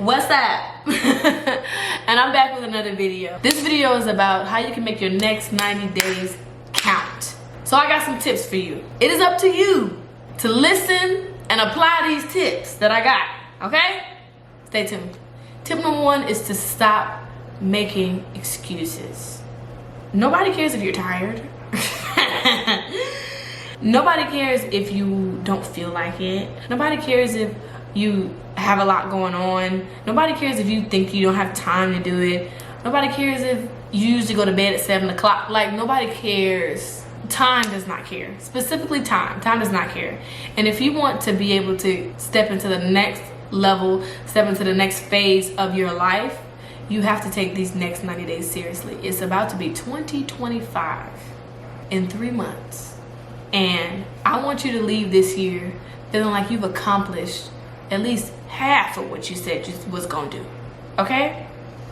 What's up? And I'm back with another video. This video is about how you can make your next 90 days count. So I got some tips for you. It is up to you to listen and apply these tips that I got, okay? Stay tuned. Tip number 1 is to stop making excuses. Nobody cares if you're tired. Nobody cares if you don't feel like it. Nobody cares if you have a lot going on. Nobody cares if you think you don't have time to do it. Nobody cares if you usually go to bed at 7 o'clock. Like, nobody cares. Time does not care. Specifically time. Time does not care. And if you want to be able to step into the next level, step into the next phase of your life, you have to take these next 90 days seriously. It's about to be 2025 in 3 months. And I want you to leave this year feeling like you've accomplished at least half of what you said you was gonna do, okay?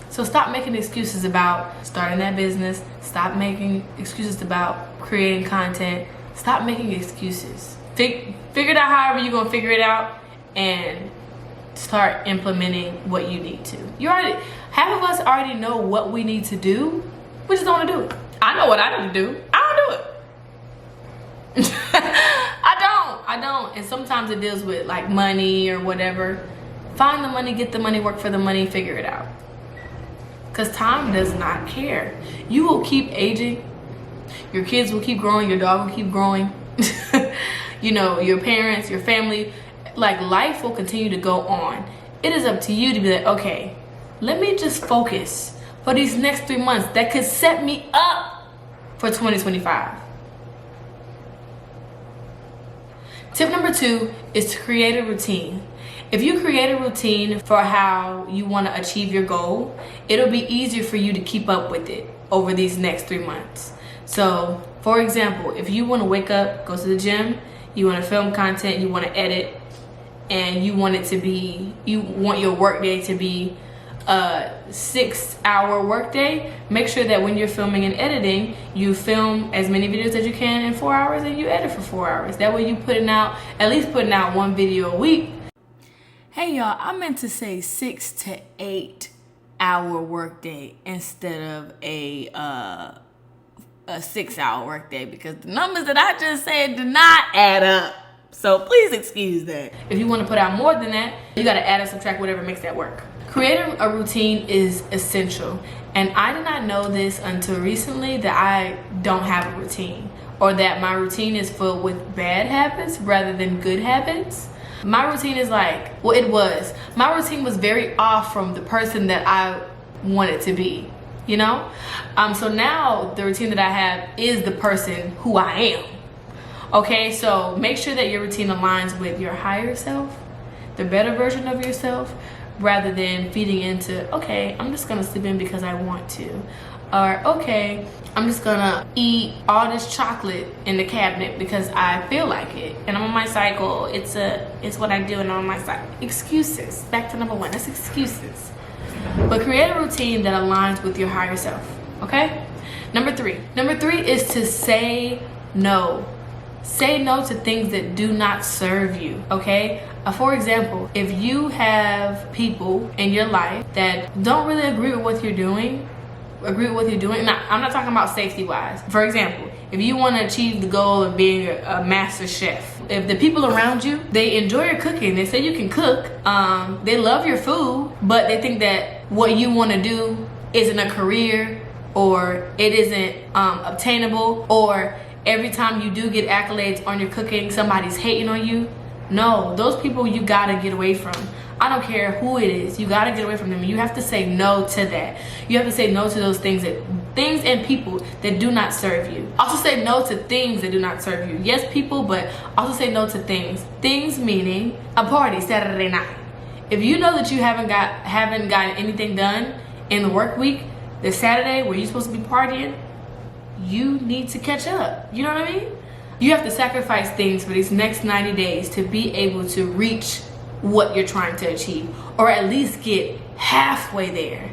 So stop making excuses about starting that business. Stop making excuses about creating content. Stop making excuses. Figure it out however you're gonna figure it out and start implementing what you need to. Half of us already know what we need to do. We just don't wanna do it. I know what I need to do. I don't do it. I don't. And sometimes it deals with like money or whatever. Find the money, get the money, work for the money, figure it out. Because time does not care. You will keep aging. Your kids will keep growing. Your dog will keep growing. You know, your parents, your family. Like, life will continue to go on. It is up to you to be like, okay, let me just focus for these next 3 months that could set me up for 2025. Tip number 2 is to create a routine. If you create a routine for how you want to achieve your goal, it'll be easier for you to keep up with it over these next 3 months. So, for example, if you want to wake up, go to the gym, you want to film content, you want to edit, and you want your workday to be a 6-hour workday, make sure that when you're filming and editing, you film as many videos as you can in 4 hours and you edit for 4 hours. That way you at least putting out 1 video a week. Hey y'all, I meant to say 6 to 8 hour workday instead of a 6-hour workday, because the numbers that I just said do not add up. So please excuse that. If you want to put out more than that, you got to add or subtract whatever makes that work. Creating a routine is essential. And I did not know this until recently, that I don't have a routine, or that my routine is filled with bad habits rather than good habits. My routine is like, well, my routine was very off from the person that I wanted to be, you know? So now the routine that I have is the person who I am. Okay, so make sure that your routine aligns with your higher self, the better version of yourself, rather than feeding into, okay, I'm just gonna sleep in because I want to. Or, okay, I'm just gonna eat all this chocolate in the cabinet because I feel like it. And I'm on my cycle. It's what I do and I'm on my cycle. Excuses. Back to number 1, that's excuses. But create a routine that aligns with your higher self, okay? Number 3 is to say no. Say no to things that do not serve you, okay? For example, if you have people in your life that don't really agree with what you're doing, now, I'm not talking about safety-wise. For example, if you want to achieve the goal of being a master chef, if the people around you, they enjoy your cooking, they say you can cook, they love your food, but they think that what you want to do isn't a career, or it isn't obtainable, or every time you do get accolades on your cooking, somebody's hating on you. No, those people you gotta get away from. I don't care who it is, you gotta get away from them. You have to say no to that. You have to say no to those things and people that do not serve you. Also say no to things that do not serve you. Yes, people, but also say no to things. Things meaning a party Saturday night. If you know that you haven't gotten anything done in the work week, this Saturday where you're supposed to be partying, you need to catch up. You know what I mean? You have to sacrifice things for these next 90 days to be able to reach what you're trying to achieve, or at least get halfway there.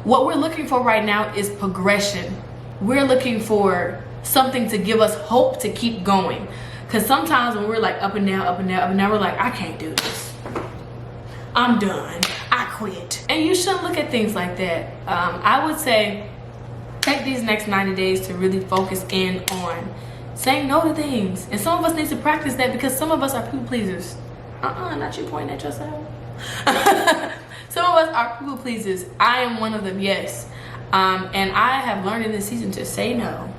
What we're looking for right now is progression. We're looking for something to give us hope to keep going. Because sometimes when we're like up and down, we're like, I can't do this. I'm done. I quit. And you shouldn't look at things like that. I would say take these next 90 days to really focus in on saying no to things. And some of us need to practice that because some of us are people pleasers. Not you pointing at yourself. Some of us are people pleasers. I am one of them, yes. And I have learned in this season to say no.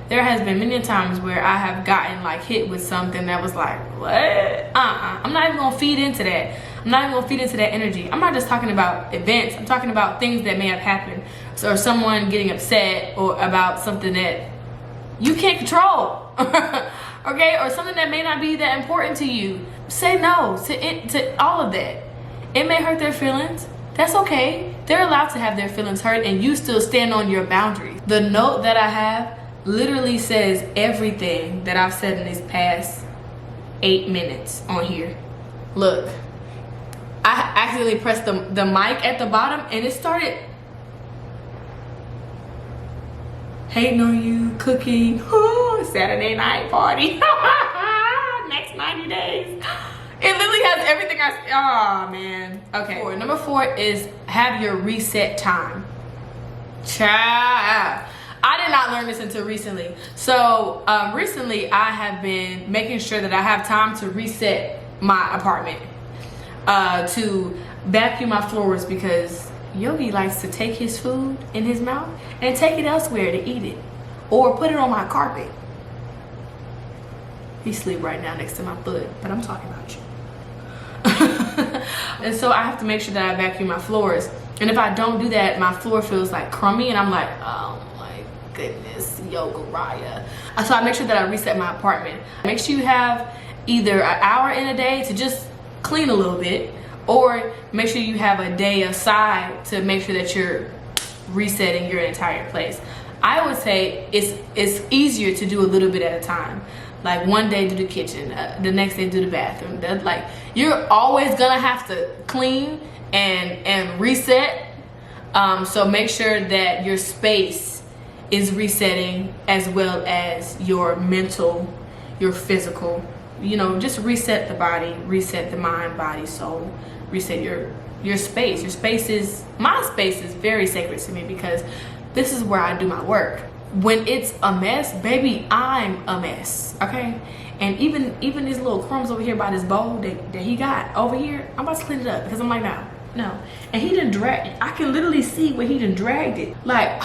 There has been many times where I have gotten like hit with something that was like, what? I'm not even gonna feed into that. I'm not even gonna feed into that energy. I'm not just talking about events. I'm talking about things that may have happened. So, or someone getting upset or about something that you can't control. Okay? Or something that may not be that important to you. Say no to all of that. It may hurt their feelings. That's okay. They're allowed to have their feelings hurt and you still stand on your boundaries. The note that I have literally says everything that I've said in these past 8 minutes on here. Look, I accidentally pressed the mic at the bottom and it started hating on you, cooking, Saturday night party, next 90 days. It literally has everything oh man. Okay. Number 4 is have your reset time. Child. I did not learn this until recently. So recently I have been making sure that I have time to reset my apartment, to vacuum my floors, because Yogi likes to take his food in his mouth and take it elsewhere to eat it or put it on my carpet. He sleep right now next to my foot, but I'm talking about you. And so I have to make sure that I vacuum my floors. And if I don't do that, my floor feels like crummy and I'm like, oh my goodness, Yoga Raya. So I make sure that I reset my apartment. Make sure you have either an hour in a day to just clean a little bit, or make sure you have a day aside to make sure that you're resetting your entire place. I would say it's easier to do a little bit at a time. Like one day do the kitchen, the next day do the bathroom. Like you're always gonna have to clean and reset. So make sure that your space is resetting as well as your mental, your physical. You know, just reset the body, reset the mind, body, soul, reset your space. Your space is, my space is very sacred to me because this is where I do my work. When it's a mess, baby, I'm a mess, okay? And even these little crumbs over here by this bowl that he got over here, I'm about to clean it up because I'm like, no. And he done dragged, I can literally see where he done dragged it. Like,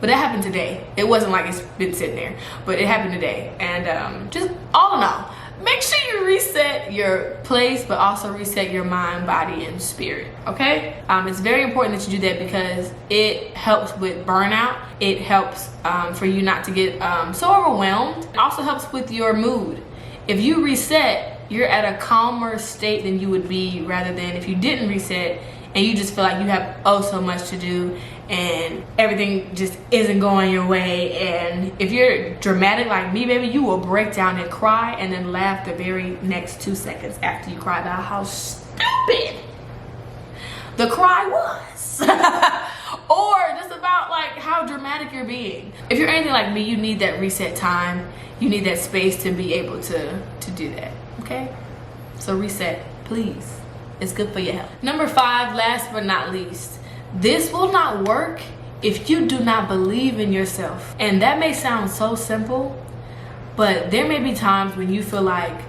but that happened today. It wasn't like it's been sitting there, but it happened today. And just all in all, make sure you reset your place, but also reset your mind, body, and spirit, okay? It's very important that you do that because it helps with burnout. It helps for you not to get so overwhelmed. It also helps with your mood. If you reset, you're at a calmer state than you would be rather than if you didn't reset and you just feel like you have so much to do and everything just isn't going your way. And if you're dramatic like me, baby, you will break down and cry and then laugh the very next 2 seconds after you cry about how stupid the cry was. Or just about like how dramatic you're being. If you're anything like me, you need that reset time. You need that space to be able to do that, okay? So reset, please. It's good for your health. Number 5, last but not least, this will not work if you do not believe in yourself. And that may sound so simple, but there may be times when you feel like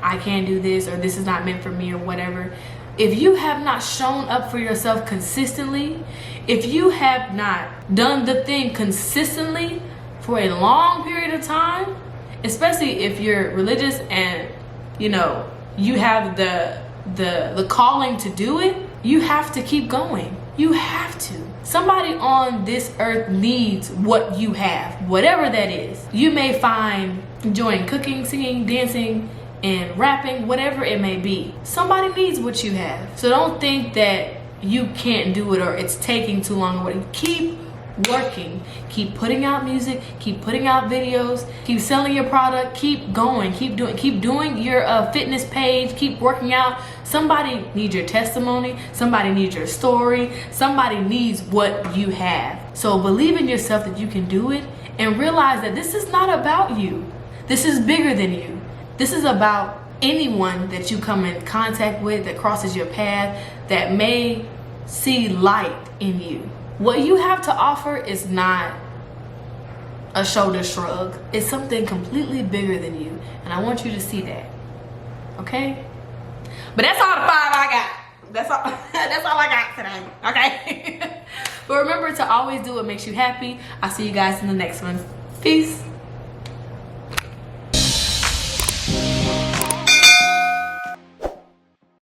I can't do this or this is not meant for me or whatever. If you have not shown up for yourself consistently, if you have not done the thing consistently for a long period of time, especially if you're religious and you know you have the calling to do it, you have to keep going. You have to. Somebody on this earth needs what you have, whatever that is. You may find enjoying cooking, singing, dancing, and rapping, whatever it may be. Somebody needs what you have. So don't think that you can't do it or it's taking too long or whatever. Keep working. Keep putting out music, keep putting out videos, keep selling your product, keep going, keep doing your fitness page, keep working out. Somebody needs your testimony, somebody needs your story, somebody needs what you have. So believe in yourself that you can do it and realize that this is not about you. This is bigger than you. This is about anyone that you come in contact with that crosses your path that may see light in you. What you have to offer is not a shoulder shrug. It's something completely bigger than you. And I want you to see that. Okay? But that's all the 5 I got. That's all I got today. Okay? But remember to always do what makes you happy. I'll see you guys in the next one. Peace.